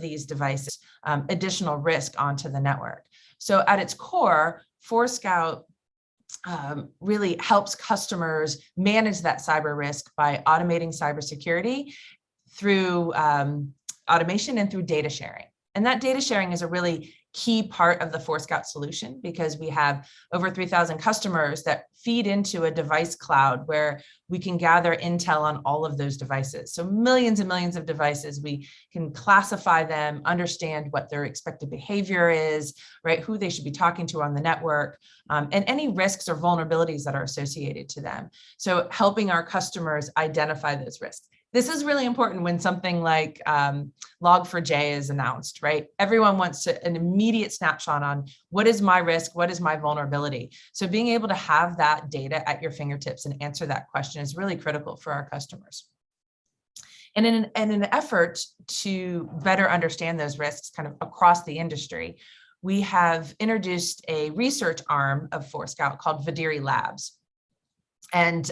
of these devices additional risk onto the network. So at its core, Forescout really helps customers manage that cyber risk by automating cybersecurity through automation and through data sharing. And that data sharing is a really key part of the Forescout solution, because we have over 3,000 customers that feed into a device cloud where we can gather intel on all of those devices. So millions and millions of devices, we can classify them, understand what their expected behavior is, right? Who they should be talking to on the network, and any risks or vulnerabilities that are associated to them. So helping our customers identify those risks. This is really important when something like Log4j is announced, right? Everyone wants an immediate snapshot on what is my risk, what is my vulnerability. So being able to have that data at your fingertips and answer that question is really critical for our customers. And in an effort to better understand those risks kind of across the industry, we have introduced a research arm of Forescout called Vidiri Labs. And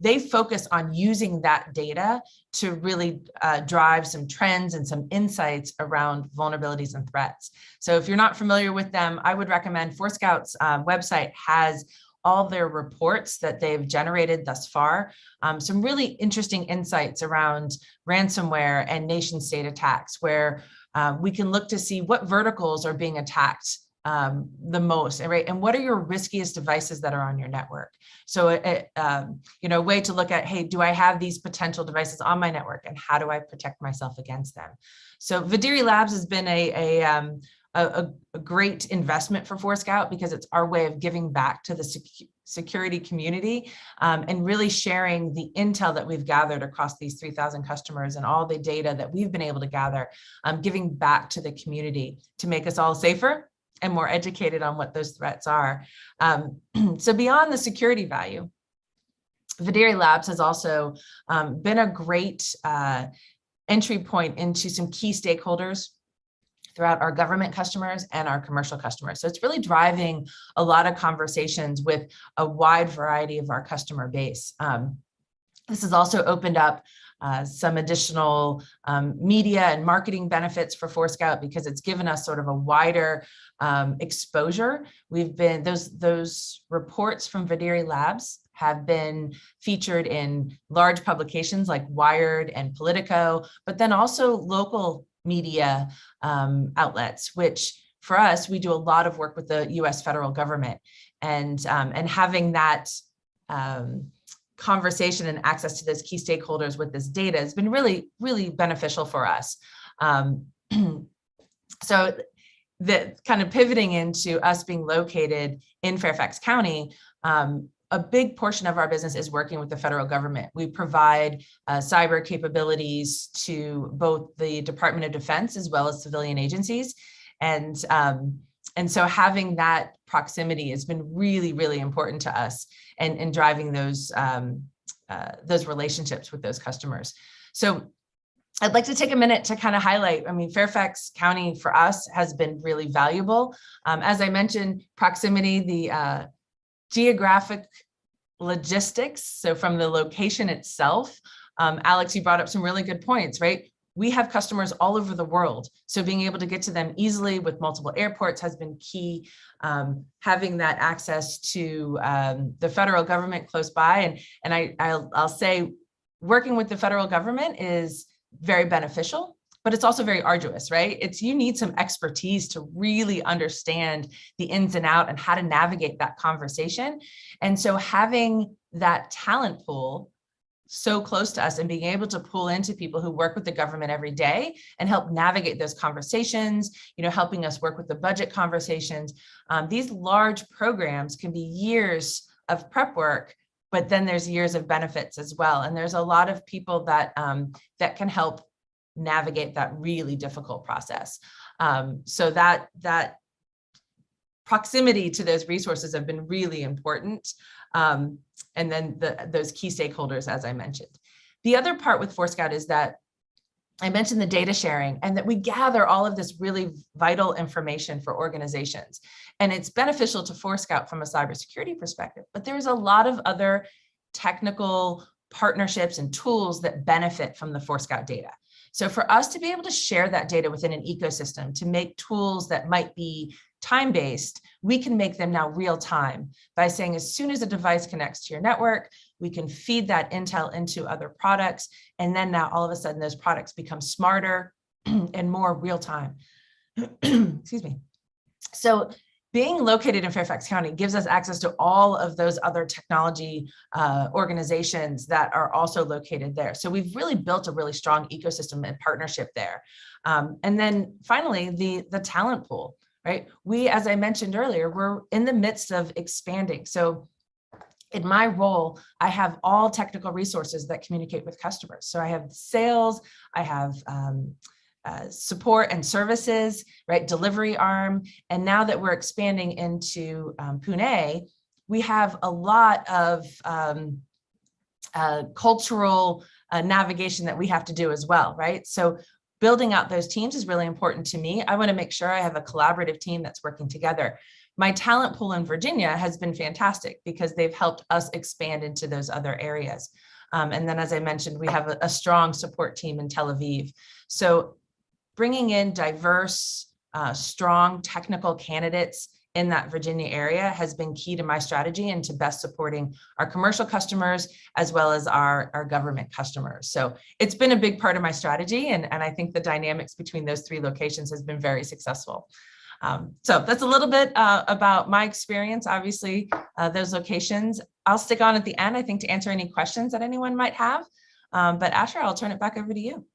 they focus on using that data to really drive some trends and some insights around vulnerabilities and threats. So if you're not familiar with them, I would recommend Forescout's website has all their reports that they've generated thus far. Some really interesting insights around ransomware and nation state attacks, where we can look to see what verticals are being attacked the most, right? And what are your riskiest devices that are on your network? So, a way to look at, hey, do I have these potential devices on my network, and how do I protect myself against them? So, Vidiri Labs has been a great investment for Forescout, because it's our way of giving back to the security community and really sharing the intel that we've gathered across these 3,000 customers and all the data that we've been able to gather, giving back to the community to make us all safer and more educated on what those threats are. So beyond the security value, Vidiri Labs has also been a great entry point into some key stakeholders throughout our government customers and our commercial customers. So it's really driving a lot of conversations with a wide variety of our customer base. This has also opened up some additional media and marketing benefits for Forescout, because it's given us sort of a wider exposure. We've been, those reports from Vidiri Labs have been featured in large publications like Wired and Politico, but then also local media outlets, which for us, we do a lot of work with the US federal government, and having that conversation and access to those key stakeholders with this data has been really, really beneficial for us. So the kind of pivoting into us being located in Fairfax County, a big portion of our business is working with the federal government. We provide cyber capabilities to both the Department of Defense as well as civilian agencies. And so having that proximity has been really, really important to us and driving those relationships with those customers. So I'd like to take a minute to kind of highlight, Fairfax County for us has been really valuable. As I mentioned, proximity, the geographic logistics, so from the location itself, Alex, you brought up some really good points, right? We have customers all over the world, so being able to get to them easily with multiple airports has been key. Having that access to the federal government close by, and I'll say working with the federal government is very beneficial, but it's also very arduous, right? You need some expertise to really understand the ins and outs and how to navigate that conversation. And so having that talent pool so close to us and being able to pull into people who work with the government every day and help navigate those conversations, helping us work with the budget conversations. These large programs can be years of prep work, but then there's years of benefits as well. And there's a lot of people that that can help navigate that really difficult process. So that proximity to those resources have been really important. And then those key stakeholders, as I mentioned. The other part with Forescout is that I mentioned the data sharing, and that we gather all of this really vital information for organizations. And it's beneficial to Forescout from a cybersecurity perspective, but there's a lot of other technical partnerships and tools that benefit from the Forescout data. So for us to be able to share that data within an ecosystem, to make tools that might be time-based, we can make them now real time by saying as soon as a device connects to your network, we can feed that intel into other products. And then now all of a sudden those products become smarter and more real time. Excuse me. So being located in Fairfax County gives us access to all of those other technology organizations that are also located there. So we've really built a really strong ecosystem and partnership there. And then finally, the talent pool, right? We, as I mentioned earlier, we're in the midst of expanding. So in my role, I have all technical resources that communicate with customers. So I have sales, I have support and services, right? Delivery arm. And now that we're expanding into Pune, we have a lot of cultural navigation that we have to do as well, right? So building out those teams is really important to me. I want to make sure I have a collaborative team that's working together. My talent pool in Virginia has been fantastic because they've helped us expand into those other areas. And then, as I mentioned, we have a strong support team in Tel Aviv. So bringing in diverse, strong technical candidates in that Virginia area has been key to my strategy and to best supporting our commercial customers as well as our government customers. So it's been a big part of my strategy, and I think the dynamics between those three locations has been very successful. So that's a little bit about my experience, obviously, those locations. I'll stick on at the end, I think, to answer any questions that anyone might have. But Asher, I'll turn it back over to you.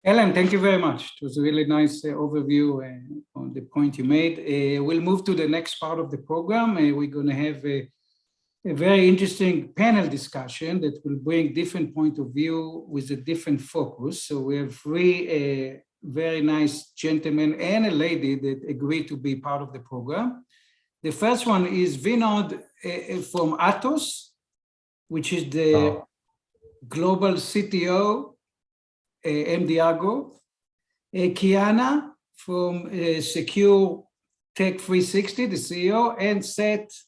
Ellen, thank you very much. It was a really nice overview on the point you made. We'll move to the next part of the program. We're going to have a very interesting panel discussion that will bring different point of view with a different focus. So we have three very nice gentlemen and a lady that agreed to be part of the program. The first one is Vinod from Atos, which is the global CTO, MDRGO, Kiana from Secure Tech 360, the CEO, and Seth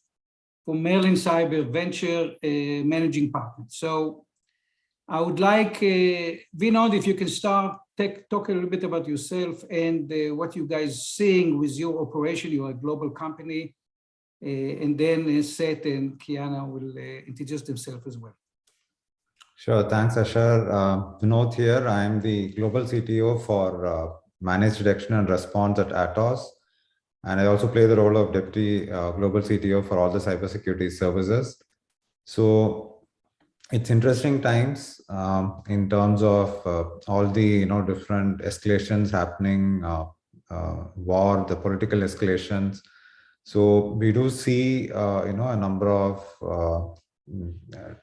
from Merlin Cyber Venture Managing Partner. So I would like, Vinod, if you can start, talk a little bit about yourself and what you guys seeing with your operation. You're a global company, and then Seth and Kiana will introduce themselves as well. Sure, thanks, Asher. Vinod here. I am the global CTO for Managed Detection and Response at Atos. And I also play the role of Deputy Global CTO for all the cybersecurity services. So it's interesting times in terms of all the different escalations happening, war, the political escalations. So we do see a number of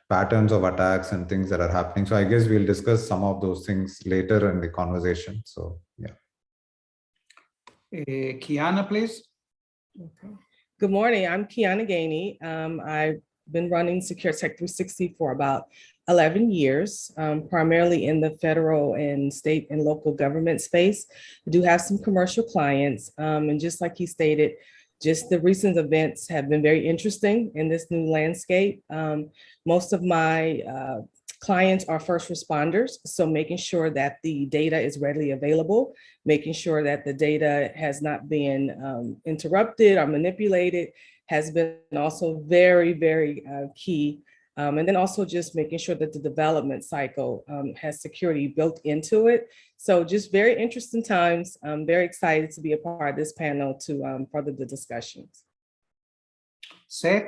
patterns of attacks and things that are happening. So I guess we'll discuss some of those things later in the conversation. So yeah. Kiana, please. Okay. Good morning. I'm Kiana Gainey. I've been running Secure Tech 360 for about 11 years, primarily in the federal and state and local government space. I do have some commercial clients, and just like he stated, just the recent events have been very interesting in this new landscape. Most of my clients are first responders, so making sure that the data is readily available, making sure that the data has not been interrupted or manipulated has been also very, very key. And then also just making sure that the development cycle has security built into it. So just very interesting times. I'm very excited to be a part of this panel to further the discussions. Seth?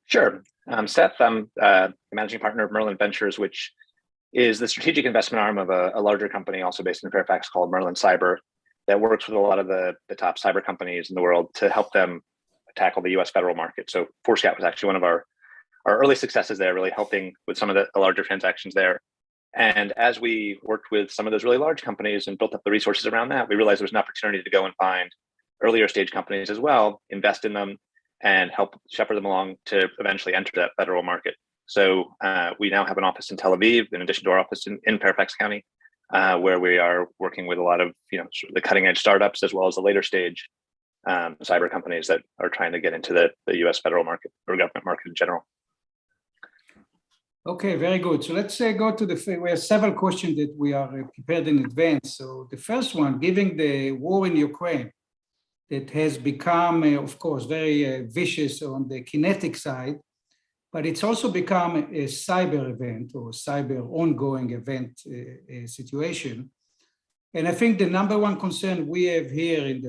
Sure. Seth, I'm the managing partner of Merlin Ventures, which is the strategic investment arm of a larger company also based in Fairfax called Merlin Cyber that works with a lot of the top cyber companies in the world to help them tackle the US federal market. So Forescout was actually one of our early successes there, really helping with some of the larger transactions there. And as we worked with some of those really large companies and built up the resources around that, we realized there was an opportunity to go and find earlier stage companies as well, invest in them, and help shepherd them along to eventually enter that federal market. So we now have an office in Tel Aviv, in addition to our office in Fairfax County, where we are working with a lot of sort of the cutting edge startups as well as the later stage cyber companies that are trying to get into the US federal market or government market in general. Okay, very good. So let's go to we have several questions that we are prepared in advance. So the first one, given the war in Ukraine, that has become, of course, very vicious on the kinetic side, but it's also become a cyber event or cyber ongoing event situation. And I think the number one concern we have here in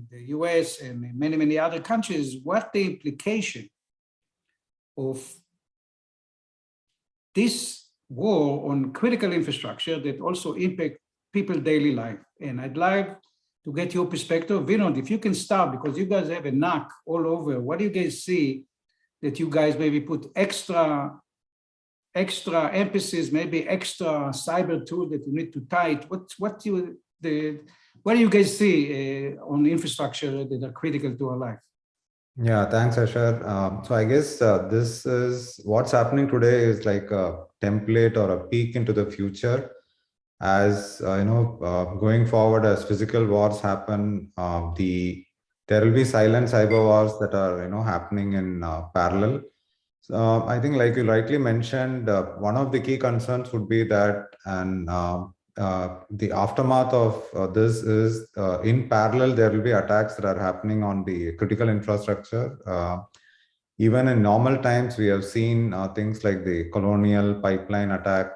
the US and in many, many other countries, what the implication of this war on critical infrastructure that also impact people's daily life. And I'd like to get your perspective. Vinod, if you can start, because you guys have a knock all over, what do you guys see that you guys maybe put extra emphasis, maybe extra cyber tool that you need to tight? What do you guys see on infrastructure that are critical to our life? Yeah, thanks, Asher. So I guess this is what's happening today is like a template or a peek into the future. As going forward, as physical wars happen, there will be silent cyber wars that are happening in parallel. So I think, like you rightly mentioned, one of the key concerns would be that, and the aftermath of this is in parallel, there will be attacks that are happening on the critical infrastructure. Even in normal times, we have seen things like the Colonial pipeline attack,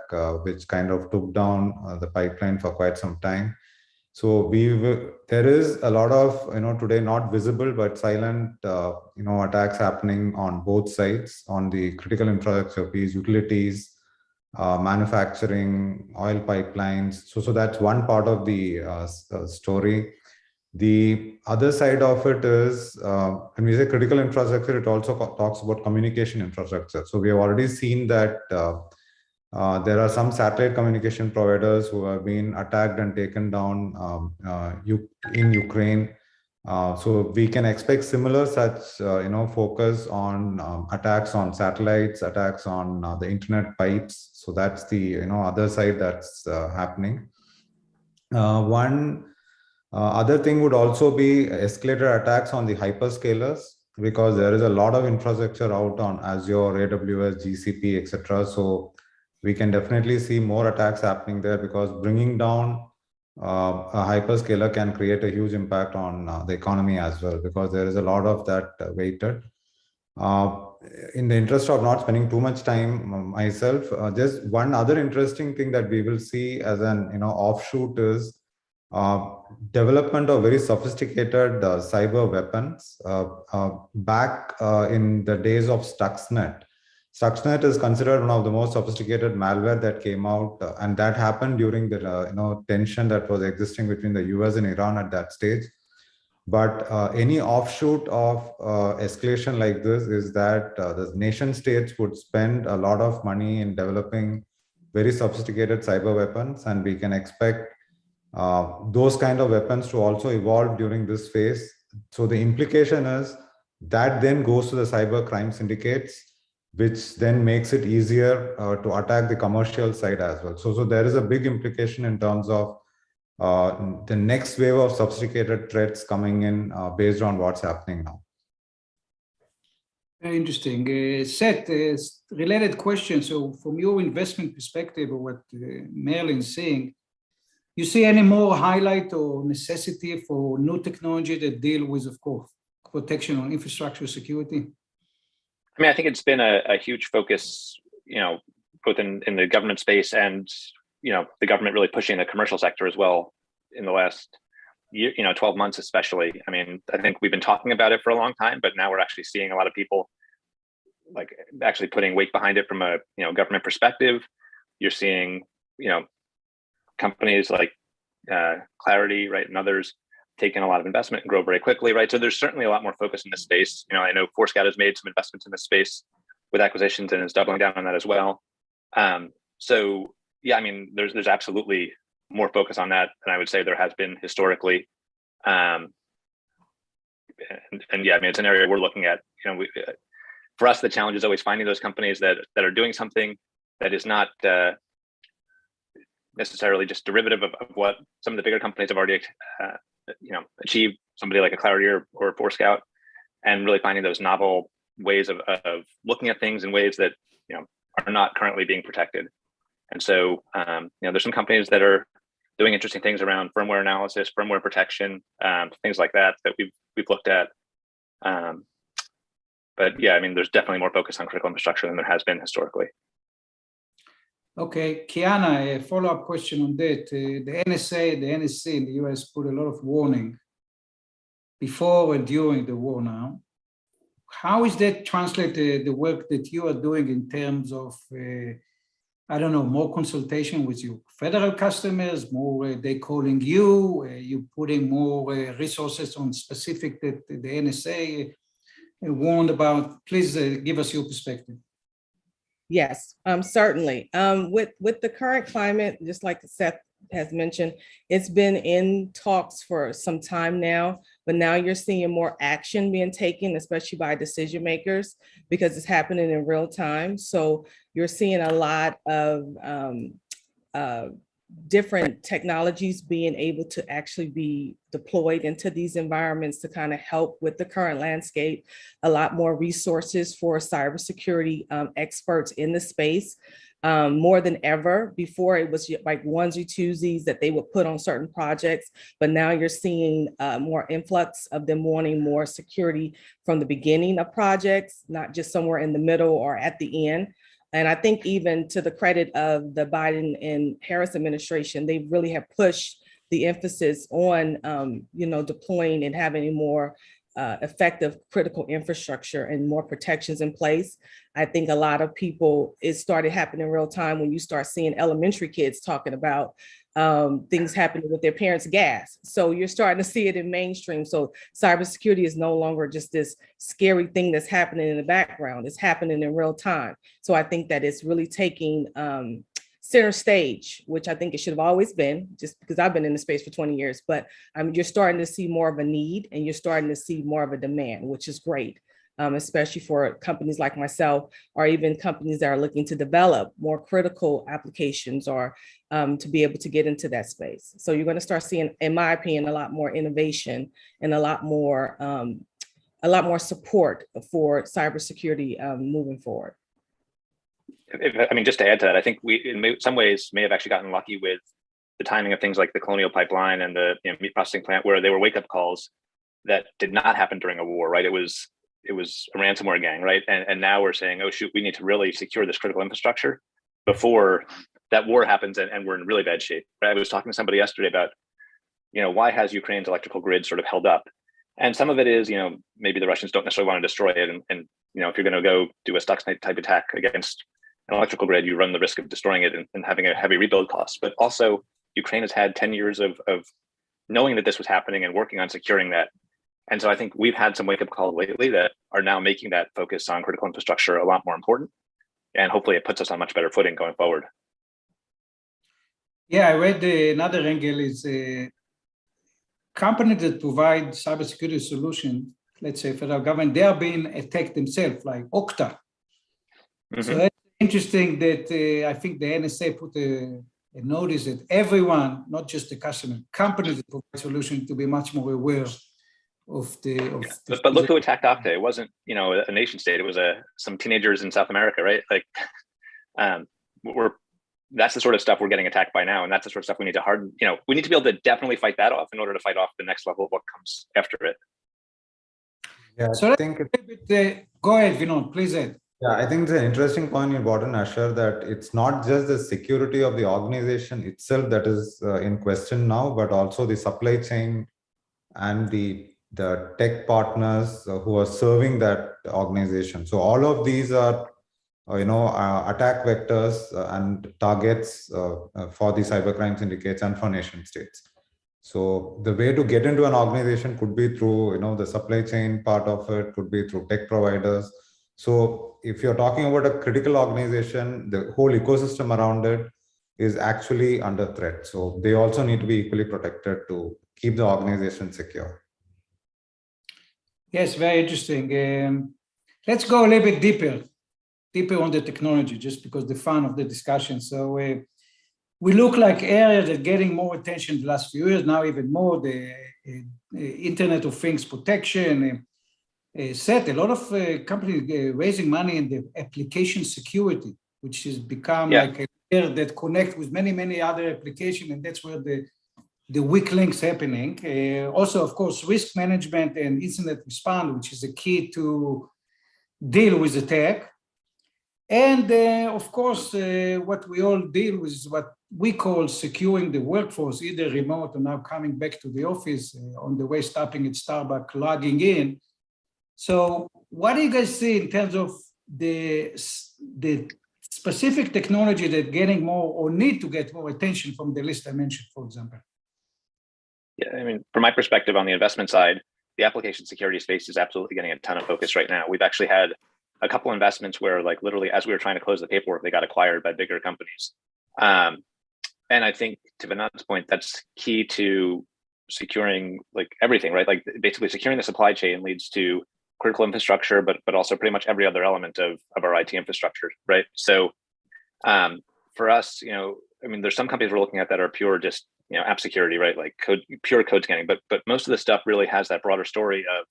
which kind of took down the pipeline for quite some time. So there is a lot of today not visible but silent attacks happening on both sides on the critical infrastructure piece, utilities, manufacturing, oil pipelines. So that's one part of the story. The other side of it is, when we say critical infrastructure, it also talks about communication infrastructure. So we have already seen that there are some satellite communication providers who have been attacked and taken down in Ukraine. So we can expect similar such focus on attacks on satellites, attacks on the internet pipes. So that's the other side that's happening. One other thing would also be escalated attacks on the hyperscalers, because there is a lot of infrastructure out on Azure, AWS, GCP, etc. So we can definitely see more attacks happening there, because bringing down a hyperscaler can create a huge impact on the economy as well, because there is a lot of that weighted. In the interest of not spending too much time myself, just one other interesting thing that we will see as an offshoot is development of very sophisticated cyber weapons. Back in the days of Stuxnet, Stuxnet is considered one of the most sophisticated malware that came out, and that happened during the tension that was existing between the US and Iran at that stage. But any offshoot of escalation like this is that the nation states would spend a lot of money in developing very sophisticated cyber weapons, and we can expect those kind of weapons to also evolve during this phase. So the implication is that then goes to the cyber crime syndicates, which then makes it easier to attack the commercial side as well. So there is a big implication in terms of the next wave of sophisticated threats coming in based on what's happening now. Very interesting. Seth, related question. So from your investment perspective of what Marilyn's saying, you see any more highlight or necessity for new technology that deal with, of course, protection on infrastructure security? I mean, I think it's been a huge focus, both in the government space and, the government really pushing the commercial sector as well in the last year, 12 months, especially. I mean, I think we've been talking about it for a long time, but now we're actually seeing a lot of people like actually putting weight behind it from a, government perspective. You're seeing, companies like Clarity, right, and others taking a lot of investment and grow very quickly, right? So there's certainly a lot more focus in this space. I know Forescout has made some investments in this space with acquisitions and is doubling down on that as well. So yeah, I mean, there's absolutely more focus on that than I would say there has been historically. And yeah, I mean, it's an area we're looking at. For us, the challenge is always finding those companies that are doing something that is not necessarily just derivative of what some of the bigger companies have already achieved, somebody like a Clarity or Forescout, and really finding those novel ways of looking at things in ways that are not currently being protected. And so, there's some companies that are doing interesting things around firmware analysis, firmware protection, things like that we've looked at. But yeah, there's definitely more focus on critical infrastructure than there has been historically. Okay, Kiana, a follow-up question on that. The NSA, the NSC in the US put a lot of warning before and during the war now. How is that translated, the work that you are doing in terms of, I don't know, more consultation with your federal customers, more they calling you putting more resources on specific that the NSA warned about? Please give us your perspective. Yes, certainly. With the current climate, just like Seth has mentioned, it's been in talks for some time now, but now you're seeing more action being taken, especially by decision makers, because it's happening in real time. So you're seeing a lot of different technologies being able to actually be deployed into these environments to kind of help with the current landscape. A lot more resources for cybersecurity experts in the space, more than ever. Before, it was like onesie twosies that they would put on certain projects, but now you're seeing more influx of them wanting more security from the beginning of projects, not just somewhere in the middle or at the end. And I think even to the credit of the Biden and Harris administration, they really have pushed the emphasis on, deploying and having a more effective critical infrastructure and more protections in place. I think a lot of people, it started happening in real time when you start seeing elementary kids talking about things happening with their parents' gas. So you're starting to see it in mainstream. So cybersecurity is no longer just this scary thing that's happening in the background. It's happening in real time. So I think that it's really taking center stage, which I think it should have always been, just because I've been in the space for 20 years, but you're starting to see more of a need and you're starting to see more of a demand, which is great. Especially for companies like myself, or even companies that are looking to develop more critical applications or to be able to get into that space. So you're going to start seeing, in my opinion, a lot more innovation and a lot more support for cybersecurity moving forward. Just to add to that, I think we, in some ways, may have actually gotten lucky with the timing of things like the Colonial Pipeline and the meat processing plant, where they were wake-up calls that did not happen during a war, right? It was a ransomware gang, right? And now we're saying, oh shoot, we need to really secure this critical infrastructure before that war happens and we're in really bad shape. Right? I was talking to somebody yesterday about, why has Ukraine's electrical grid sort of held up? And some of it is, maybe the Russians don't necessarily want to destroy it. And if you're going to go do a Stuxnet type attack against an electrical grid, you run the risk of destroying it and having a heavy rebuild cost. But also, Ukraine has had 10 years of knowing that this was happening and working on securing that. And so I think we've had some wake-up calls lately that are now making that focus on critical infrastructure a lot more important. And hopefully it puts us on much better footing going forward. Yeah, I read another angle is companies that provide cybersecurity solution, let's say federal government, they are being attacked themselves, like Okta. Mm-hmm. So that's interesting that I think the NSA put a notice that everyone, not just the customer, companies that provide solutions to be much more aware of but look who attacked Okta. It wasn't a nation state. It was some teenagers in South America, right? Like that's the sort of stuff we're getting attacked by now, and that's the sort of stuff we need to harden. We need to be able to definitely fight that off in order to fight off the next level of what comes after it. Yeah, so I think go ahead, Vinod, please add. Yeah, I think it's an interesting point you brought in, Asher, that it's not just the security of the organization itself that is in question now, but also the supply chain and the tech partners who are serving that organization. So all of these are, attack vectors and targets for the cybercrime syndicates and for nation states. So the way to get into an organization could be through, the supply chain part of it, could be through tech providers. So if you're talking about a critical organization, the whole ecosystem around it is actually under threat. So they also need to be equally protected to keep the organization secure. Yes, very interesting. Let's go a little bit deeper on the technology, just because the fun of the discussion. So we look like areas that are getting more attention the last few years, now even more, the Internet of Things protection. A lot of companies raising money in the application security. which has become Yeah. like a layer that connect with many, many other applications, and that's where the weak links happening. Also, of course, risk management and incident response, which is a key to deal with attack. And of course, what we all deal with is what we call securing the workforce, either remote or now coming back to the office, on the way stopping at Starbucks, logging in. So what do you guys see in terms of the specific technology that getting more or need to get more attention from the list I mentioned, for example? Yeah, I mean, from my perspective on the investment side, the application security space is absolutely getting a ton of focus right now. We've actually had a couple investments where, like, literally as we were trying to close the paperwork, they got acquired by bigger companies. And I think, to Vinod's point, that's key to securing like everything, right? Like basically securing the supply chain leads to critical infrastructure, but also pretty much every other element of our IT infrastructure, right? So for us, you know, I mean, there's some companies we're looking at that are pure just, you know, app security, right? Like pure code scanning, but most of the stuff really has that broader story of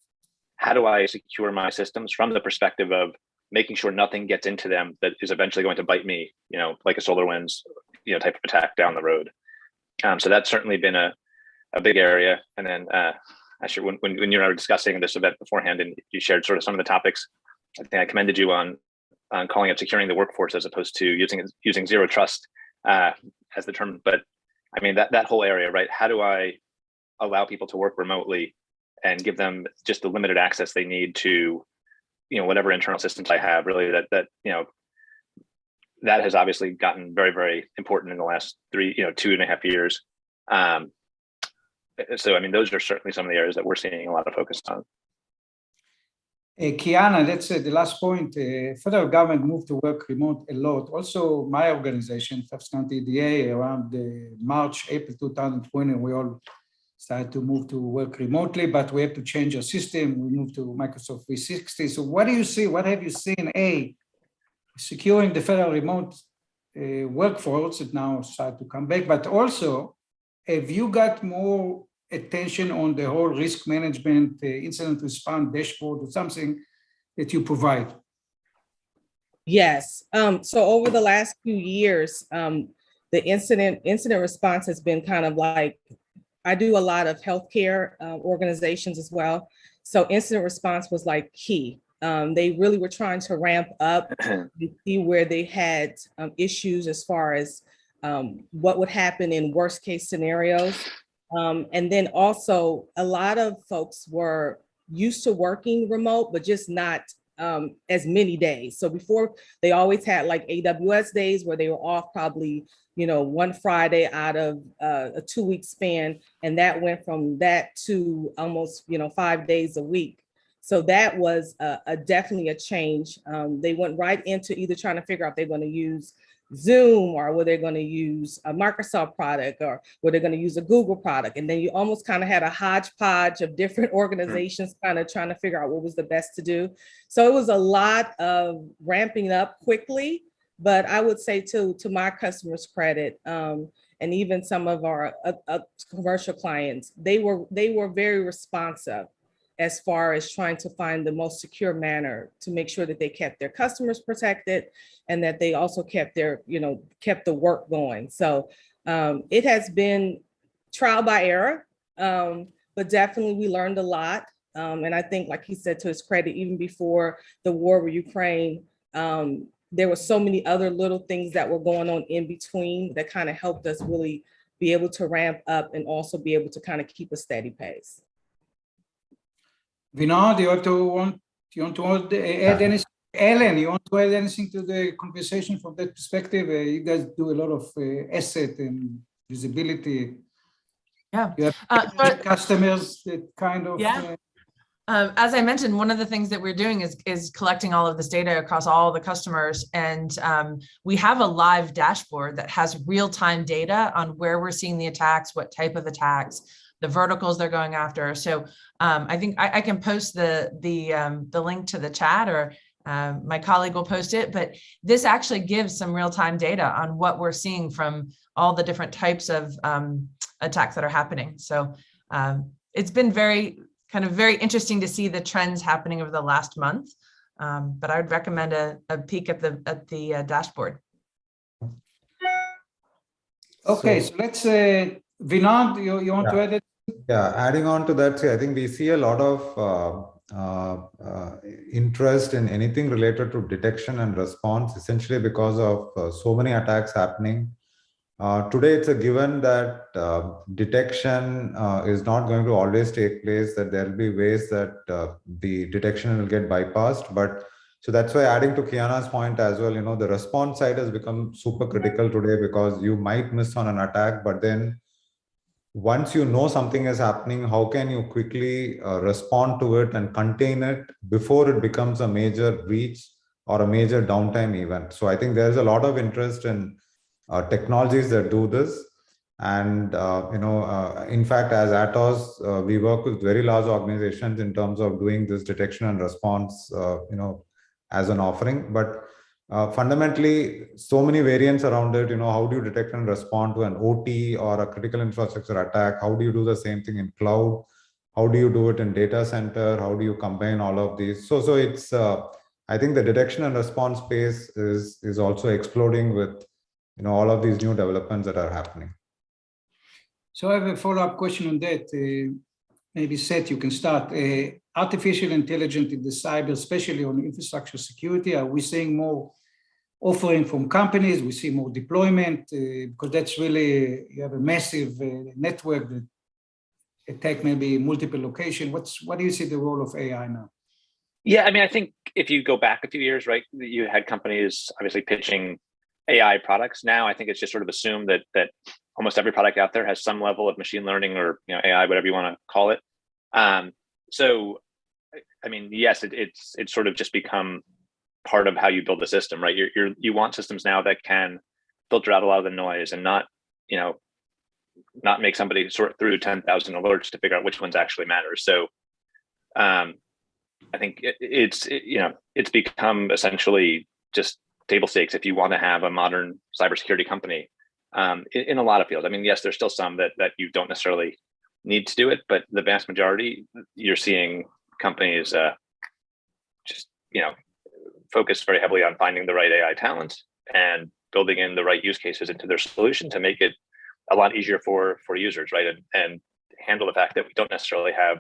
how do I secure my systems from the perspective of making sure nothing gets into them that is eventually going to bite me, you know, like a SolarWinds, you know, type of attack down the road. So that's certainly been a big area. And then actually, when you and I were discussing this event beforehand, and you shared sort of some of the topics, I think I commended you on calling it securing the workforce as opposed to using zero trust as the term. But I mean, that whole area, right? How do I allow people to work remotely and give them just the limited access they need to, you know, whatever internal systems I have? Really, that you know, that has obviously gotten very, very important in the last 2.5 years. So, I mean, those are certainly some of the areas that we're seeing a lot of focus on. Kiana, that's the last point. Federal government moved to work remote a lot. Also, my organization, Fairfax County EDA, around March, April 2020, we all started to move to work remotely, but we have to change our system. We moved to Microsoft 360. So what do you see? What have you seen? Securing the federal remote workforce that now started to come back, but also, have you got more attention on the whole risk management, incident response dashboard, or something that you provide? Yes. So over the last few years, the incident response has been kind of like, I do a lot of healthcare organizations as well. So incident response was like key. They really were trying to ramp up to see where they had issues as far as what would happen in worst case scenarios. And then also a lot of folks were used to working remote, but just not as many days. So before, they always had like AWS days where they were off probably, you know, one Friday out of a 2-week span. And that went from that to almost, you know, 5 days a week. So that was definitely a change. They went right into either trying to figure out if they're going to use Zoom, or were they going to use a Microsoft product, or were they going to use a Google product? And then you almost kind of had a hodgepodge of different organizations kind of trying to figure out what was the best to do. So it was a lot of ramping up quickly, but I would say to my customers' credit, and even some of our commercial clients, they were very responsive as far as trying to find the most secure manner to make sure that they kept their customers protected and that they also kept their, you know, kept the work going. So it has been trial by error, but definitely we learned a lot. And I think, like he said, to his credit, even before the war with Ukraine, there were so many other little things that were going on in between that kind of helped us really be able to ramp up and also be able to kind of keep a steady pace. Vinod, you want to add anything? Ellen, you want to add anything to the conversation from that perspective? You guys do a lot of asset and visibility. Yeah. You have customers that kind of. Yeah. As I mentioned, one of the things that we're doing is collecting all of this data across all the customers. And we have a live dashboard that has real-time data on where we're seeing the attacks, what type of attacks, the verticals they're going after. So I think I can post the link to the chat, or my colleague will post it, but this actually gives some real-time data on what we're seeing from all the different types of attacks that are happening. So it's been very interesting to see the trends happening over the last month. But I would recommend a peek at the dashboard. Okay, so let's, Vinod, you want to add it? Yeah, adding on to that, I think we see a lot of interest in anything related to detection and response, essentially because of so many attacks happening. Today, it's a given that detection is not going to always take place, that there will be ways that the detection will get bypassed. But so that's why, adding to Kiana's point as well, the response side has become super critical today, because you might miss on an attack, but then once you know something is happening, how can you quickly respond to it and contain it before it becomes a major breach or a major downtime event? So I think there's a lot of interest in technologies that do this. And, in fact, as Atos, we work with very large organizations in terms of doing this detection and response, as an offering. But fundamentally, so many variants around it. How do you detect and respond to an OT or a critical infrastructure attack? How do you do the same thing in cloud? How do you do it in data center? How do you combine all of these? So it's, I think the detection and response space is also exploding with, all of these new developments that are happening. So I have a follow-up question on that. Maybe Seth, you can start. Artificial intelligence in the cyber, especially on infrastructure security, are we seeing more offering from companies? We see more deployment, because that's really, you have a massive network that attack maybe multiple locations. What do you see the role of AI now? Yeah, I mean, I think if you go back a few years, right, you had companies obviously pitching AI products. Now I think it's just sort of assumed that almost every product out there has some level of machine learning or AI, whatever you want to call it. So, I mean, yes, it's sort of just become part of how you build the system, right? You want systems now that can filter out a lot of the noise and not make somebody sort through 10,000 alerts to figure out which ones actually matter. So, I think it's become essentially just table stakes if you want to have a modern cybersecurity company in a lot of fields. I mean, yes, there's still some that you don't necessarily need to do it, but the vast majority, you're seeing companies just focus very heavily on finding the right AI talent and building in the right use cases into their solution to make it a lot easier for users, right? And handle the fact that we don't necessarily have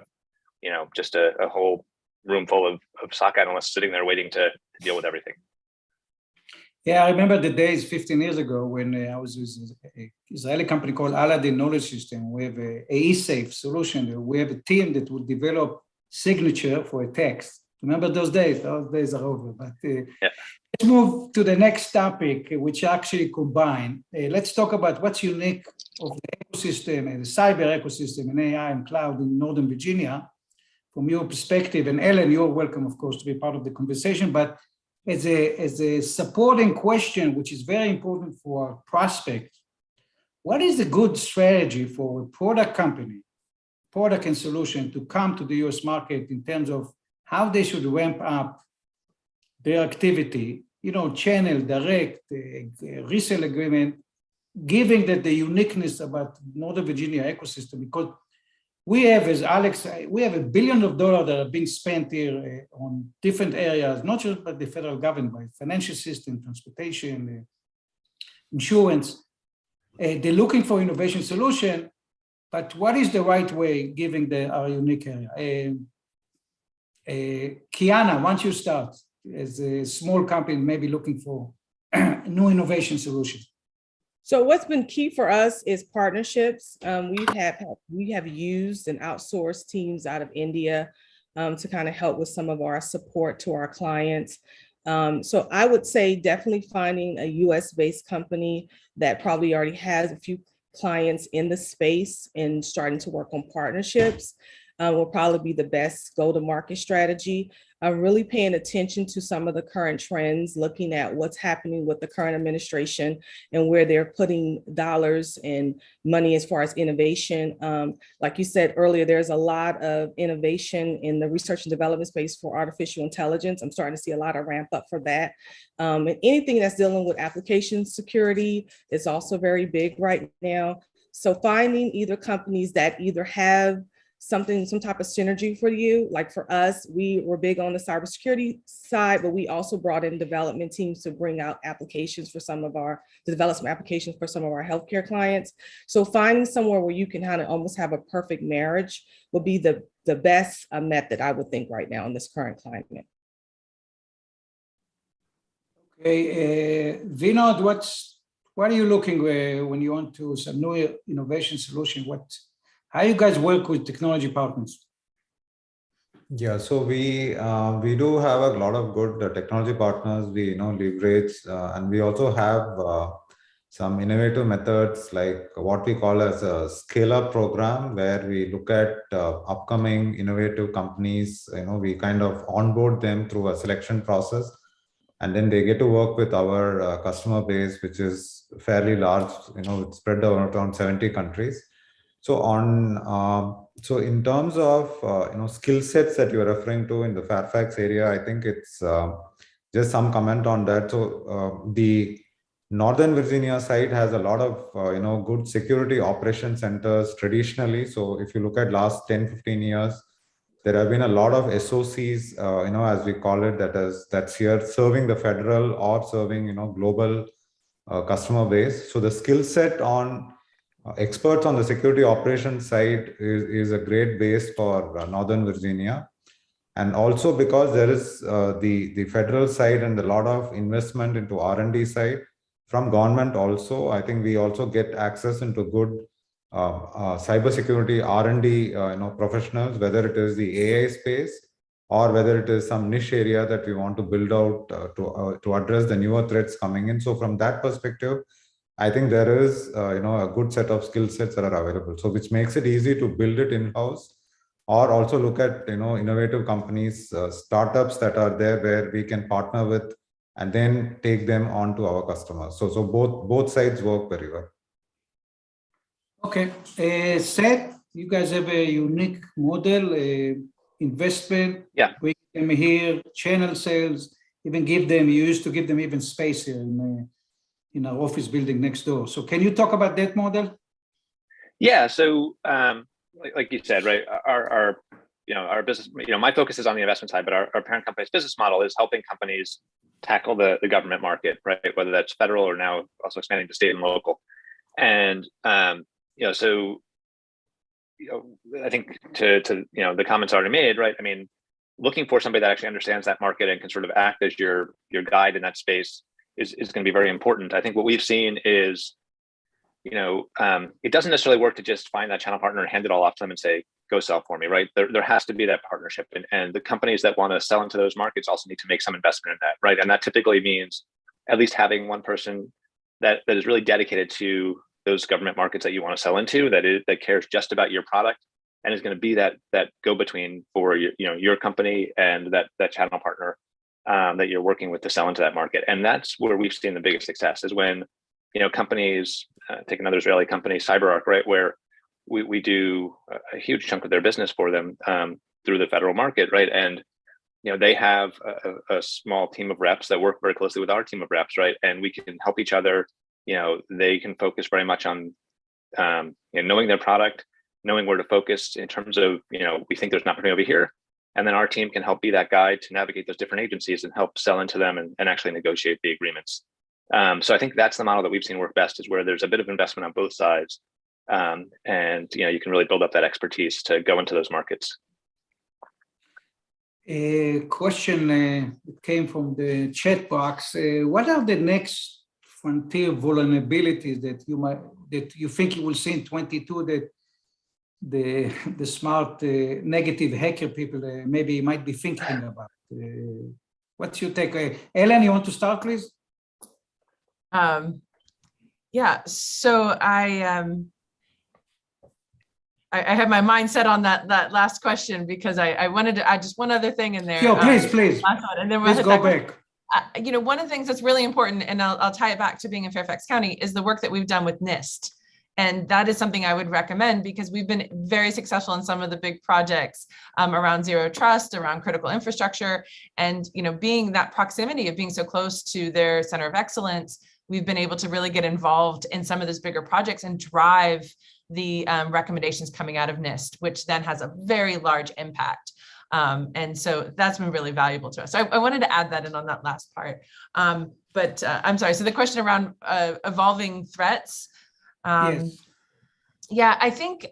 just a whole room full of SOC analysts sitting there waiting to deal with everything. Yeah, I remember the days 15 years ago when I was with an Israeli company called Aladdin Knowledge System. We have a eSafe solution. We have a team that would develop signature for a text. Remember those days? Those days are over. But let's move to the next topic, which actually combine. Let's talk about what's unique of the ecosystem and the cyber ecosystem and AI and cloud in Northern Virginia. From your perspective, and Ellen, you're welcome, of course, to be part of the conversation, but as a supporting question, which is very important for our prospect, what is the good strategy for a product company, product and solution to come to the US market in terms of how they should ramp up their activity, channel, direct, resale agreement, giving that the uniqueness about Northern Virginia ecosystem, because we have, as Alex, we have $1 billion that are being spent here on different areas, not just by the federal government, by financial system, transportation, insurance. They're looking for innovation solution, but what is the right way given our unique area? Kiana, why don't you start as a small company, maybe looking for new innovation solutions? So what's been key for us is partnerships. We have used and outsourced teams out of India to kind of help with some of our support to our clients. So I would say definitely finding a US-based company that probably already has a few clients in the space and starting to work on partnerships will probably be the best go-to-market strategy. I'm really paying attention to some of the current trends, looking at what's happening with the current administration and where they're putting dollars and money as far as innovation. Like you said earlier, there's a lot of innovation in the research and development space for artificial intelligence. I'm starting to see a lot of ramp up for that. And anything that's dealing with application security is also very big right now. So finding either companies that either have some type of synergy for you. Like for us, we were big on the cybersecurity side, but we also brought in development teams to bring out applications for to develop some applications for some of our healthcare clients. So finding somewhere where you can kind of almost have a perfect marriage would be the best method, I would think, right now in this current climate. Okay, Vinod, what are you looking when you want to some new innovation solution? How you guys work with technology partners? Yeah, so we do have a lot of good technology partners. We leverage, and we also have some innovative methods like what we call as a scale-up program, where we look at upcoming innovative companies. We kind of onboard them through a selection process, and then they get to work with our customer base, which is fairly large. It's spread around 70 countries. So in terms of skill sets that you're referring to in the Fairfax area, I think it's just some comment on that. So the Northern Virginia side has a lot of good security operation centers traditionally. So if you look at last 10-15 years, there have been a lot of SOCs, as we call it, that's here serving the federal or serving global customer base. So the skill set on experts on the security operations side is a great base for Northern Virginia. And also because there is the federal side and a lot of investment into R&D side from government also, I think we also get access into good cybersecurity R&D professionals, whether it is the AI space or whether it is some niche area that we want to build out to address the newer threats coming in. So from that perspective, I think there is a good set of skill sets that are available. So which makes it easy to build it in-house, or also look at innovative companies, startups that are there where we can partner with and then take them on to our customers. So both sides work very well. Okay, Seth, you guys have a unique model, investment. Yeah. We can here, channel sales, even you used to give them even space here in our office building next door. So can you talk about that model? Yeah, so like you said, right, our business, my focus is on the investment side, but our parent company's business model is helping companies tackle the government market, right? Whether that's federal or now also expanding to state and local. And so I think to the comments already made, right? I mean, looking for somebody that actually understands that market and can sort of act as your guide in that space is going to be very important. I think what we've seen is, it doesn't necessarily work to just find that channel partner and hand it all off to them and say, go sell for me, right? There has to be that partnership, and the companies that want to sell into those markets also need to make some investment in that, right? And that typically means at least having one person that is really dedicated to those government markets that you want to sell into, that cares just about your product and is going to be that go-between for your company and that channel partner that you're working with to sell into that market. And that's where we've seen the biggest success, is when companies, take another Israeli company, CyberArk, right, where we do a huge chunk of their business for them through the federal market, right? And they have a small team of reps that work very closely with our team of reps, right? And we can help each other. They can focus very much on knowing their product, knowing where to focus in terms of, we think there's an opportunity over here. And then our team can help be that guide to navigate those different agencies and help sell into them and actually negotiate the agreements. So I think that's the model that we've seen work best, is where there's a bit of investment on both sides. And you can really build up that expertise to go into those markets. A question that came from the chat box. What are the next frontier vulnerabilities that you think you will see in 22 that the smart negative hacker people maybe might be thinking about? What's your take? Ellen, you want to start, please? Yeah, so I have my mind set on that last question, because I wanted to add just one other thing in there. Sure, please. And then please go back. One of the things that's really important, and I'll tie it back to being in Fairfax County, is the work that we've done with NIST. And that is something I would recommend, because we've been very successful in some of the big projects around zero trust, around critical infrastructure. And, being that proximity of being so close to their center of excellence, we've been able to really get involved in some of those bigger projects and drive the recommendations coming out of NIST, which then has a very large impact. And so that's been really valuable to us. So I wanted to add that in on that last part. But I'm sorry, so the question around evolving threats. Yes. Yeah, I think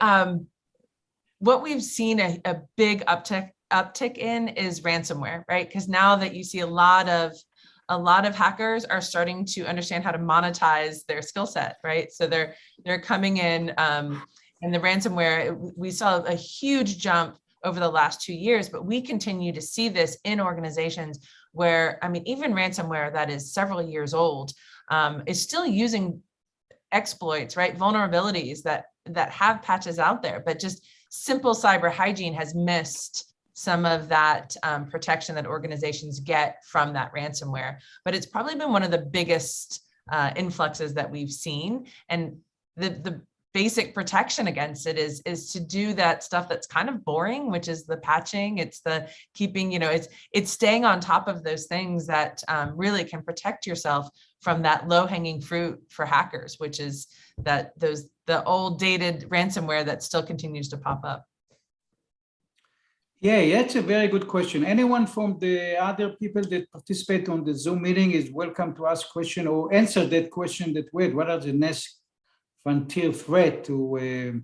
what we've seen a big uptick in is ransomware, right? Because now that you see a lot of hackers are starting to understand how to monetize their skill set, right? So they're coming in, and the ransomware, we saw a huge jump over the last 2 years, but we continue to see this in organizations where, I mean, even ransomware that is several years old is still using exploits, right? Vulnerabilities that have patches out there, but just simple cyber hygiene has missed some of that protection that organizations get from that ransomware. But it's probably been one of the biggest influxes that we've seen. And the basic protection against it is to do that stuff that's kind of boring, which is the patching. It's the keeping, it's staying on top of those things that really can protect yourself from that low-hanging fruit for hackers, which is the old dated ransomware that still continues to pop up. Yeah, that's a very good question. Anyone from the other people that participate on the Zoom meeting is welcome to ask question or answer that question that way. What are the next frontier threat to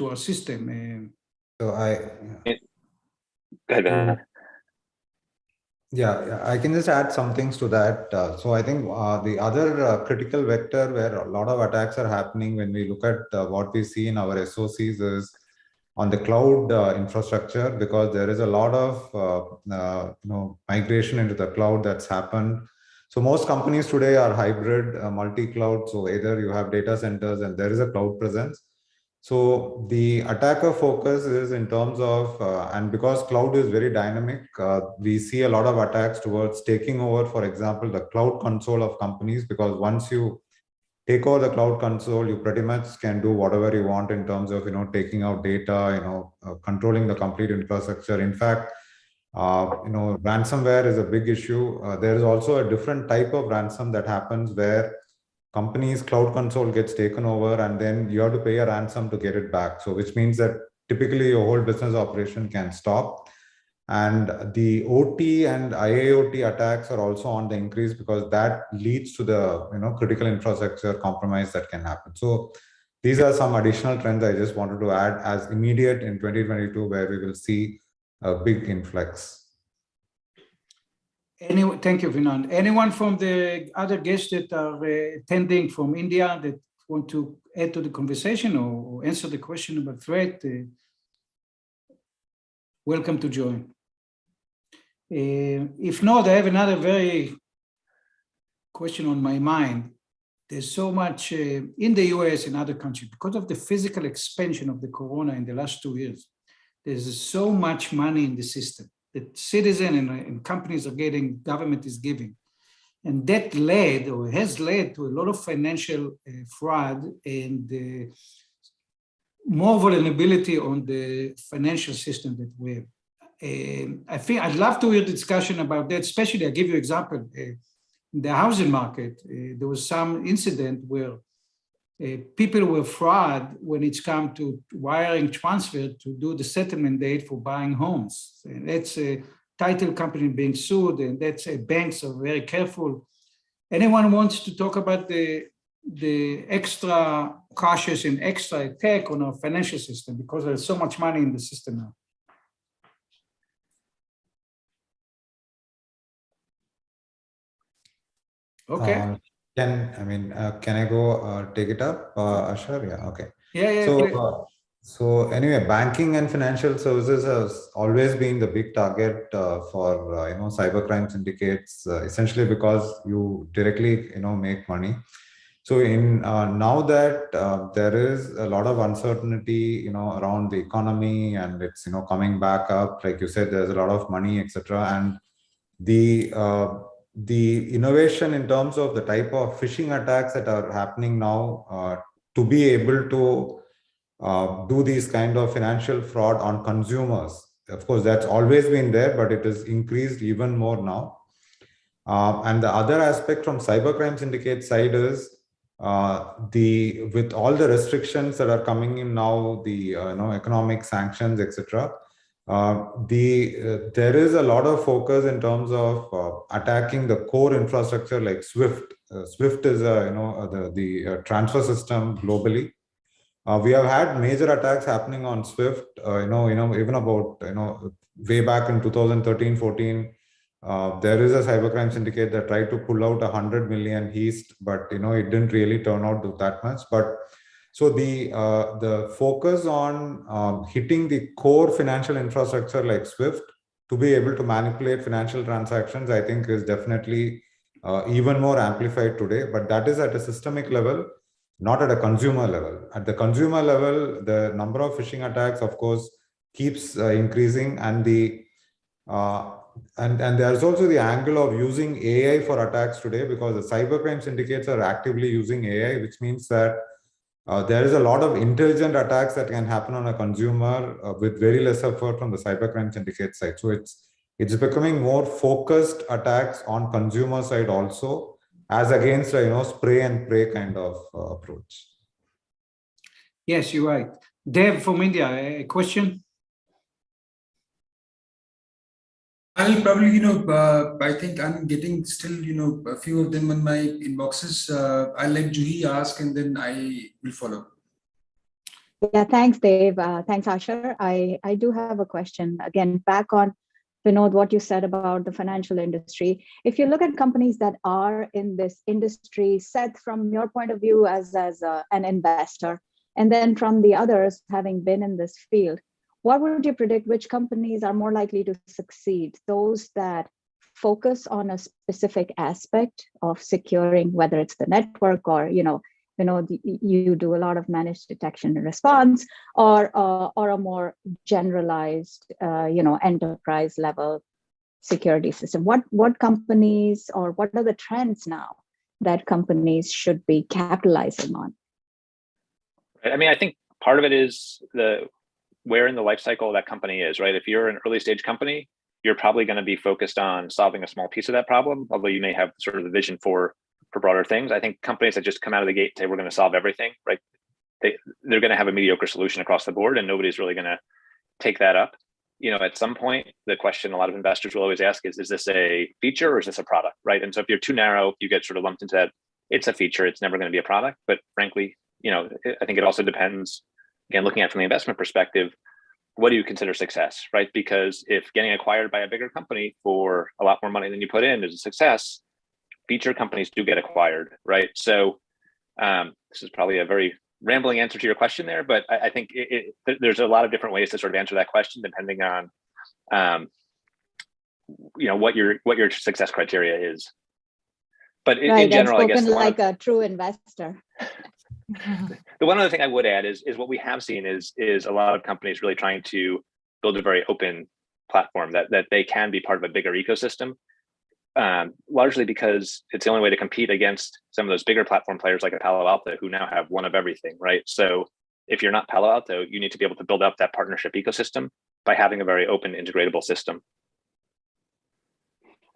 our system? So Go ahead. Yeah, I can just add some things to that. So I think the other critical vector where a lot of attacks are happening when we look at what we see in our SOCs is on the cloud infrastructure, because there is a lot of migration into the cloud that's happened. So most companies today are hybrid, multi-cloud. So either you have data centers and there is a cloud presence. So the attacker focus is in terms of, and because cloud is very dynamic, we see a lot of attacks towards taking over, for example, the cloud console of companies, because once you take over the cloud console, you pretty much can do whatever you want in terms of, taking out data, controlling the complete infrastructure. In fact, ransomware is a big issue. There is also a different type of ransom that happens where companies' cloud console gets taken over and then you have to pay a ransom to get it back. So which means that typically your whole business operation can stop. And the OT and IIoT attacks are also on the increase because that leads to the critical infrastructure compromise that can happen. So these are some additional trends I just wanted to add as immediate in 2022, where we will see a big influx. Thank you, Vinod. Anyone from the other guests that are attending from India that want to add to the conversation or answer the question about threat, welcome to join. If not, I have another very question on my mind. There's so much in the US and other countries, because of the physical expansion of the corona in the last 2 years, there's so much money in the system that citizens and companies are getting, government is giving. And that led or has led to a lot of financial fraud and more vulnerability on the financial system that we have. I think I'd love to hear discussion about that, especially I'll give you an example. In the housing market, there was some incident where people were fraud when it's come to wiring transfer to do the settlement date for buying homes. And that's a title company being sued, and that's banks are very careful. Anyone wants to talk about the extra cautious and extra attack on our financial system because there's so much money in the system now? Okay. Can I go take it up, Ashar? Yeah, okay. Yeah. So anyway, banking and financial services has always been the big target for cybercrime syndicates, essentially because you directly make money. So in now that there is a lot of uncertainty around the economy and it's coming back up, like you said, there's a lot of money, etc. And the innovation in terms of the type of phishing attacks that are happening now to be able to do these kind of financial fraud on consumers. Of course, that's always been there, but it has increased even more now. And the other aspect from cybercrime syndicate side is with all the restrictions that are coming in now, the economic sanctions, etc. There is a lot of focus in terms of attacking the core infrastructure like SWIFT. SWIFT is the transfer system globally. We have had major attacks happening on SWIFT. Even about way back in 2013-14. There is a cybercrime syndicate that tried to pull out 100 million east, but it didn't really turn out to that much. But so the focus on hitting the core financial infrastructure like SWIFT to be able to manipulate financial transactions, I think, is definitely even more amplified today. But that is at a systemic level, not at a consumer level. At the consumer level, the number of phishing attacks, of course, keeps increasing, and and there's also the angle of using AI for attacks today, because the cybercrime syndicates are actively using AI, which means that there is a lot of intelligent attacks that can happen on a consumer with very less effort from the cybercrime syndicate side. So it's becoming more focused attacks on consumer side also, as against a spray and pray kind of approach. Yes, you're right. Dev from India, a question? I'll probably, I think I'm getting still, a few of them in my inboxes. I'll let Juhi ask and then I will follow. Yeah, thanks, Dave. Thanks, Asher. I do have a question. Again, back on, Vinod, what you said about the financial industry. If you look at companies that are in this industry, Seth, from your point of view as an investor, and then from the others having been in this field, what would you predict which companies are more likely to succeed? Those that focus on a specific aspect of securing, whether it's the network or, you do a lot of managed detection and response, or a more generalized, enterprise level security system. What companies, or what are the trends now that companies should be capitalizing on? I mean, I think part of it is where in the life cycle that company is, right? If you're an early stage company, you're probably going to be focused on solving a small piece of that problem, although you may have sort of the vision for broader things. I think companies that just come out of the gate and say, we're going to solve everything, right? They're going to have a mediocre solution across the board, and nobody's really going to take that up. At some point, the question a lot of investors will always ask is this a feature or is this a product, right? And so if you're too narrow, you get sort of lumped into that. It's a feature, it's never going to be a product. But frankly, I think it also depends, again, looking at it from the investment perspective, what do you consider success, right? Because if getting acquired by a bigger company for a lot more money than you put in is a success, feature companies do get acquired, right? So this is probably a very rambling answer to your question there, but I think there's a lot of different ways to sort of answer that question depending on what your success criteria is. But in general, I guess like a true investor. The one other thing I would add is what we have seen is a lot of companies really trying to build a very open platform that they can be part of a bigger ecosystem, largely because it's the only way to compete against some of those bigger platform players like a Palo Alto, who now have one of everything, right? So if you're not Palo Alto, you need to be able to build up that partnership ecosystem by having a very open, integratable system.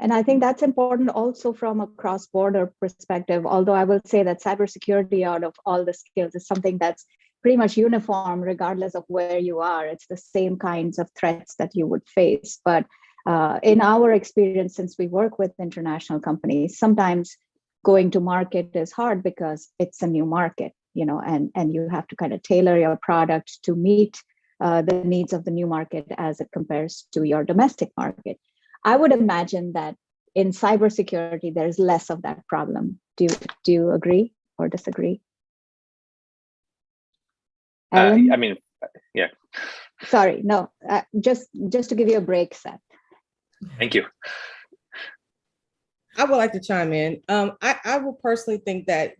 And I think that's important also from a cross-border perspective, although I will say that cybersecurity out of all the skills is something that's pretty much uniform regardless of where you are. It's the same kinds of threats that you would face. But in our experience, since we work with international companies, sometimes going to market is hard because it's a new market, and you have to kind of tailor your product to meet the needs of the new market as it compares to your domestic market. I would imagine that in cybersecurity, there's less of that problem. Do you agree or disagree? I mean, yeah. Sorry, no, just to give you a break, Seth. Thank you. I would like to chime in. I would personally think that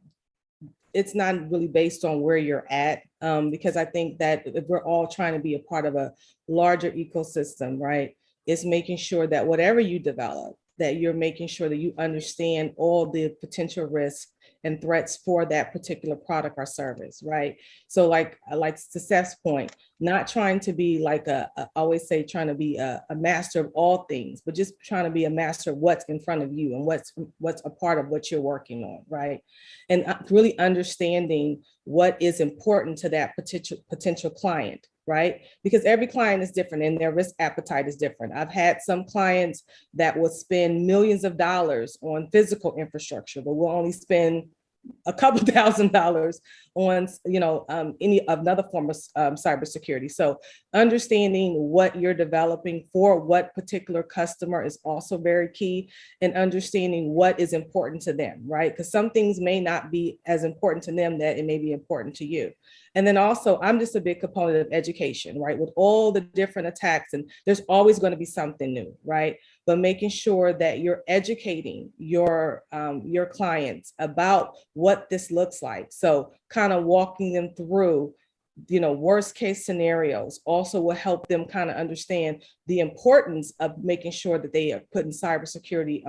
it's not really based on where you're at, because I think that if we're all trying to be a part of a larger ecosystem, right? It's making sure that whatever you develop, that you're making sure that you understand all the potential risks and threats for that particular product or service, right? So like to Seth's point, not trying to be like I always say, trying to be a master of all things, but just trying to be a master of what's in front of you and what's a part of what you're working on, right? And really understanding what is important to that potential client, right? Because every client is different and their risk appetite is different. I've had some clients that will spend millions of dollars on physical infrastructure, but will only spend a couple $1,000s on, any another form of cybersecurity. So understanding what you're developing for what particular customer is also very key, and understanding what is important to them, right? Because some things may not be as important to them that it may be important to you. And then also, I'm just a big component of education, right? With all the different attacks, and there's always going to be something new, right? But making sure that you're educating your clients about what this looks like. So kind of walking them through, worst case scenarios also will help them kind of understand the importance of making sure that they are putting cybersecurity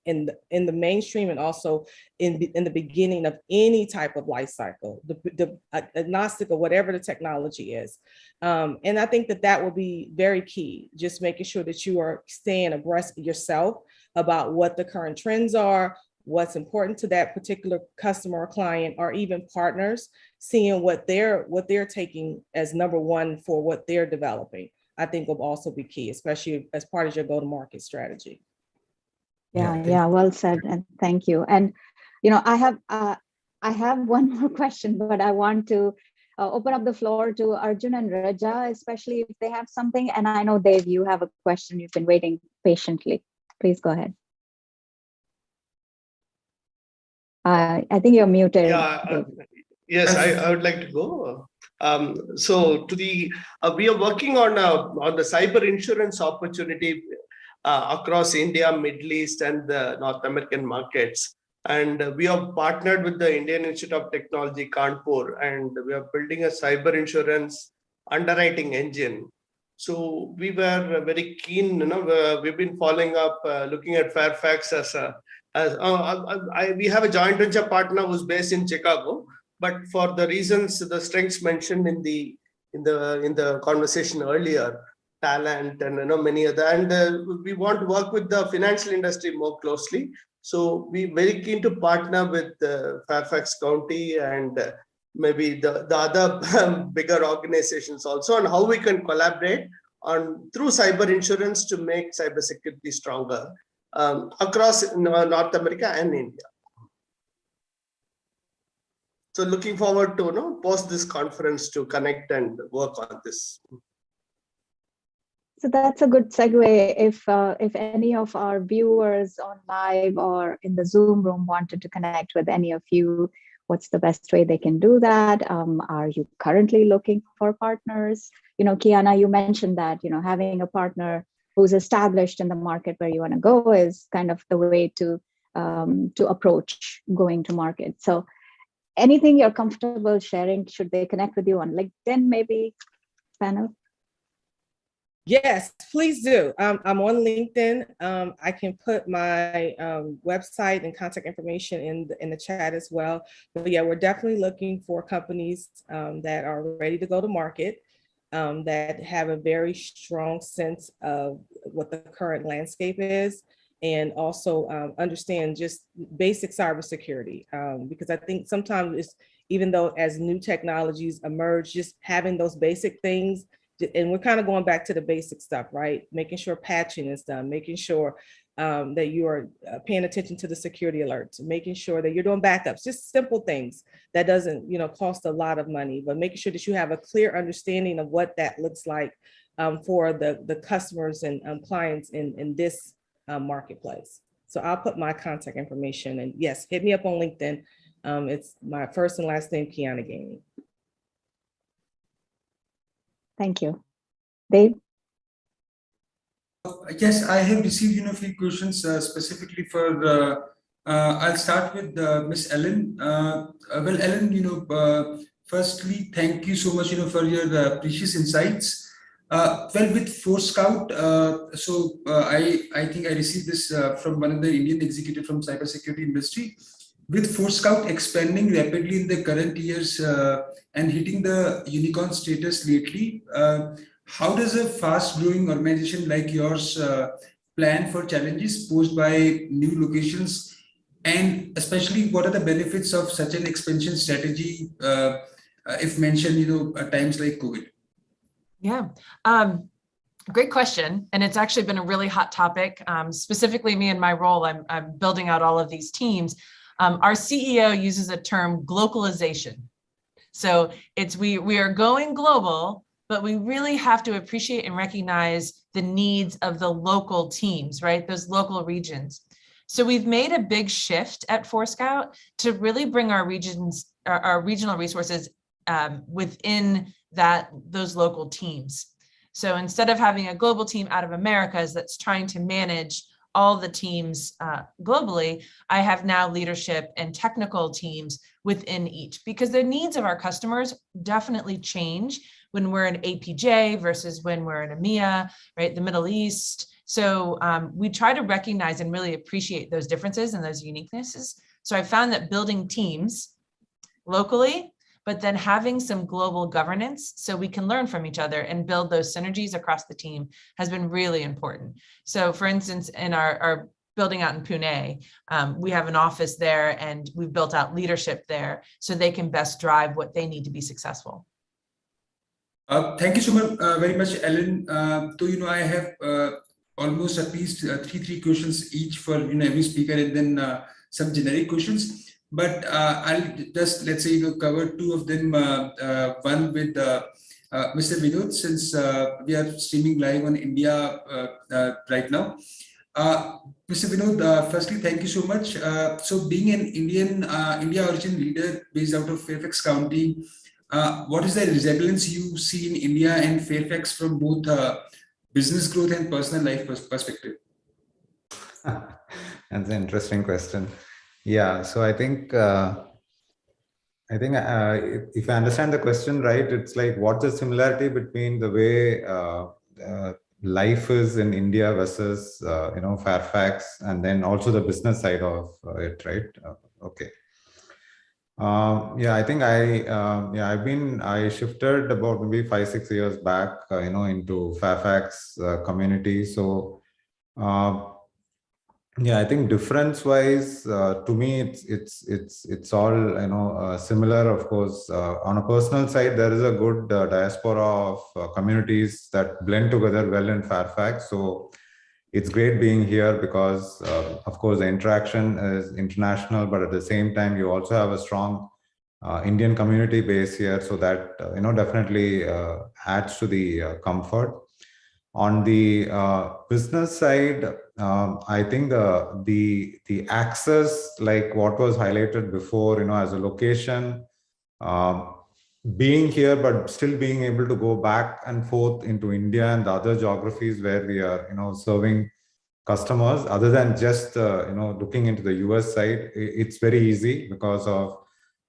in the mainstream, and also in the beginning of any type of life cycle, the agnostic of whatever the technology is. And I think that will be very key, just making sure that you are staying abreast yourself about what the current trends are, what's important to that particular customer or client, or even partners, seeing what they're taking as number one for what they're developing, I think will also be key, especially as part of your go-to-market strategy. Yeah, well said, and thank you. And I have one more question, but I want to open up the floor to Arjun and Raja, especially if they have something. And I know, Dave, you have a question. You've been waiting patiently. Please go ahead. I think you're muted. Yeah, yes, I would like to go. So we are working on the cyber insurance opportunity across India, Middle East, and the North American markets. And we have partnered with the Indian Institute of Technology, Kanpur, and we are building a cyber insurance underwriting engine. So we were very keen, we've been following up, looking at Fairfax we have a joint venture partner who's based in Chicago, but for the reasons, the strengths mentioned in the conversation earlier, talent and many other, and we want to work with the financial industry more closely. So we're very keen to partner with Fairfax County and maybe the other bigger organizations also, on how we can collaborate through cyber insurance to make cybersecurity stronger across North America and India. So looking forward to post this conference to connect and work on this. So that's a good segue. If any of our viewers on live or in the Zoom room wanted to connect with any of you, what's the best way they can do that? Are you currently looking for partners? Kiana, you mentioned that having a partner who's established in the market where you want to go is kind of the way to approach going to market. So anything you're comfortable sharing, should they connect with you on LinkedIn maybe, panel? Yes, please do. I'm on LinkedIn. I can put my website and contact information in the chat as well. But yeah, we're definitely looking for companies that are ready to go to market, that have a very strong sense of what the current landscape is, and also understand just basic cybersecurity. Because I think sometimes even though as new technologies emerge, just having those basic things, and we're kind of going back to the basic stuff, right? Making sure patching is done, making sure that you are paying attention to the security alerts, making sure that you're doing backups, just simple things that doesn't, cost a lot of money, but making sure that you have a clear understanding of what that looks like for the customers and clients in this marketplace. So I'll put my contact information, and yes, hit me up on LinkedIn. It's my first and last name, Kiana Gainey. Thank you. Dave? Yes, I have received a few questions specifically for I'll start with Miss Ellen. Well, Ellen, firstly, thank you so much for your precious insights. Well, with Forescout, I think I received this from one of the Indian executive from cybersecurity industry. With Forescout expanding rapidly in the current years and hitting the unicorn status lately, how does a fast-growing organization like yours plan for challenges posed by new locations, and especially what are the benefits of such an expansion strategy, if mentioned, at times like COVID? Yeah, great question. And it's actually been a really hot topic. Specifically me in my role, I'm building out all of these teams. Our CEO uses a term globalization. So it's we are going global, but we really have to appreciate and recognize the needs of the local teams, right? Those local regions. So we've made a big shift at Forescout to really bring our regional resources within those local teams. So instead of having a global team out of Americas that's trying to manage all the teams globally, I have now leadership and technical teams within each, because the needs of our customers definitely change when we're in APJ versus when we're in EMEA, right? The Middle East. So we try to recognize and really appreciate those differences and those uniquenesses. So I found that building teams locally, but then having some global governance so we can learn from each other and build those synergies across the team has been really important. So for instance, in our building out in Pune, we have an office there and we've built out leadership there so they can best drive what they need to be successful. Thank you so much, very much, Ellen. So, I have almost at least three questions each for every speaker, and then some generic questions. But I'll just, let's say, cover two of them. One with Mr. Vinod, since we are streaming live on India right now. Mr. Vinod, firstly, thank you so much. So being an India origin leader based out of Fairfax County, what is the resemblance you see in India and Fairfax from both business growth and personal life perspective? That's an interesting question. Yeah, so I think if I understand the question right, it's like what's the similarity between the way life is in India versus Fairfax, and then also the business side of it, right? Okay. Yeah, I think I shifted about maybe 5-6 years back, into Fairfax community. So yeah, I think difference-wise, to me, it's all similar. Of course, on a personal side, there is a good diaspora of communities that blend together well in Fairfax. So it's great being here because, of course, the interaction is international, but at the same time, you also have a strong Indian community base here. So that definitely adds to the comfort. On the business side, I think the access, like what was highlighted before, as a location, being here, but still being able to go back and forth into India and the other geographies where we are, serving customers, other than just, looking into the US side, it's very easy because of,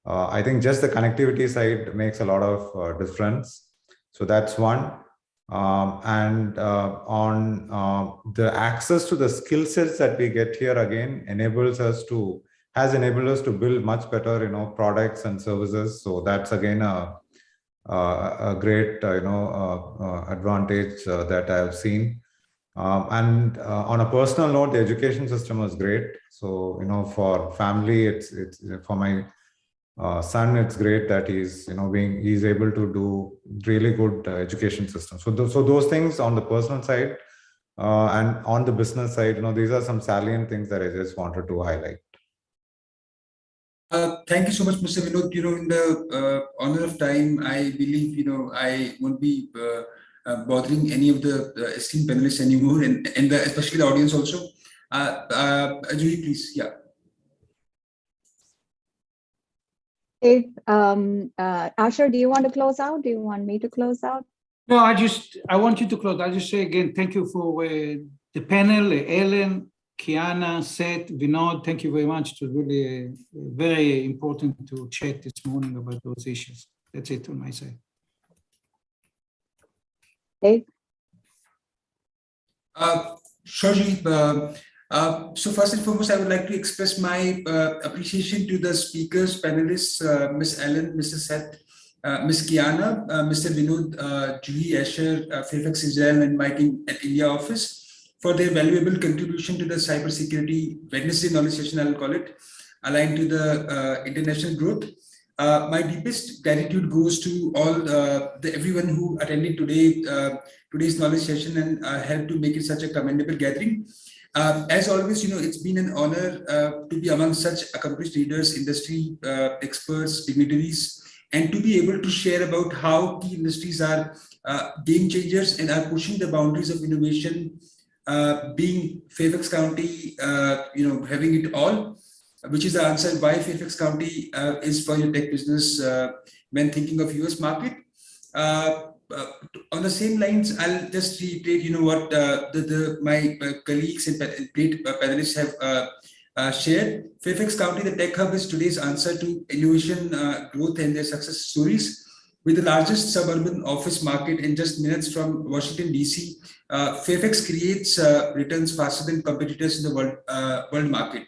I think just the connectivity side makes a lot of difference. So that's one. And on the access to the skill sets that we get here, again, has enabled us to build much better, products and services. So that's again a great, advantage that I have seen. And on a personal note, the education system was great. So, for family, it's for my son, it's great that he's able to do really good education system. So those things on the personal side and on the business side, these are some salient things that I just wanted to highlight. Thank you so much, Mr. Vinod. In the honor of time, I believe I won't be bothering any of the esteemed panelists anymore, and especially the audience also. Juhi, please, yeah. If, Asher, do you want to close out? Do you want me to close out? No, I want you to close. I'll just say again, thank you for the panel, Ellen, Kiana, Seth, Vinod. Thank you very much. It was really very important to chat this morning about those issues. That's it on my side. Dave? Sure, Jeet. So first and foremost, I would like to express my appreciation to the speakers, panelists, Ms. Ellen, Mr. Seth, Ms. Kiana, Mr. Vinod, Julie, Asher, Fairfax Israel, and my team at India office for their valuable contribution to the cybersecurity Wednesday knowledge session, I will call it, aligned to the international growth. My deepest gratitude goes to all everyone who attended today's knowledge session and helped to make it such a commendable gathering. As always, it's been an honor to be among such accomplished leaders, industry experts, dignitaries, and to be able to share about how key industries are game changers and are pushing the boundaries of innovation, being Fairfax County, having it all, which is the answer why Fairfax County is for your tech business when thinking of US market. On the same lines, I'll just reiterate, what my colleagues and great panelists have shared. Fairfax County, the tech hub, is today's answer to innovation, growth, and their success stories. With the largest suburban office market in just minutes from Washington, DC, Fairfax creates returns faster than competitors in the world market.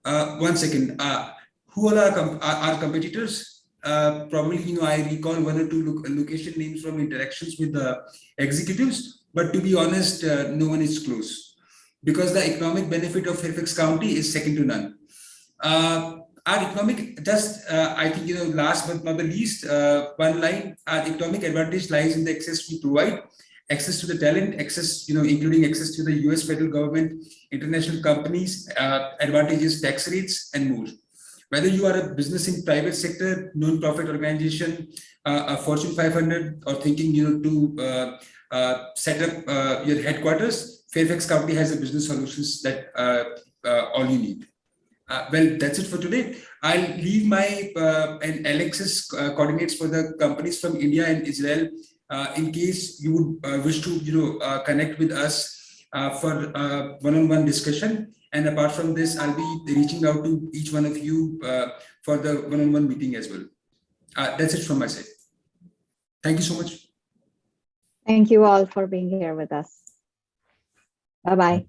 1 second, who all are our competitors? Probably, I recall 1 or 2 location names from interactions with the executives, but to be honest, no one is close because the economic benefit of Fairfax County is second to none. Our economic, I think, last but not the least, one line, our economic advantage lies in the access we provide, access to the talent, access, including access to the US federal government, international companies, advantages, tax rates, and more. Whether you are a business in private sector, non-profit organization, a Fortune 500, or thinking, to set up your headquarters, Fairfax County has a business solutions that all you need. Well, that's it for today. I'll leave my and Alex's coordinates for the companies from India and Israel in case you would wish to, connect with us for one-on-one discussion. And apart from this, I'll be reaching out to each one of you for the one-on-one meeting as well. That's it from my side. Thank you so much. Thank you all for being here with us. Bye-bye.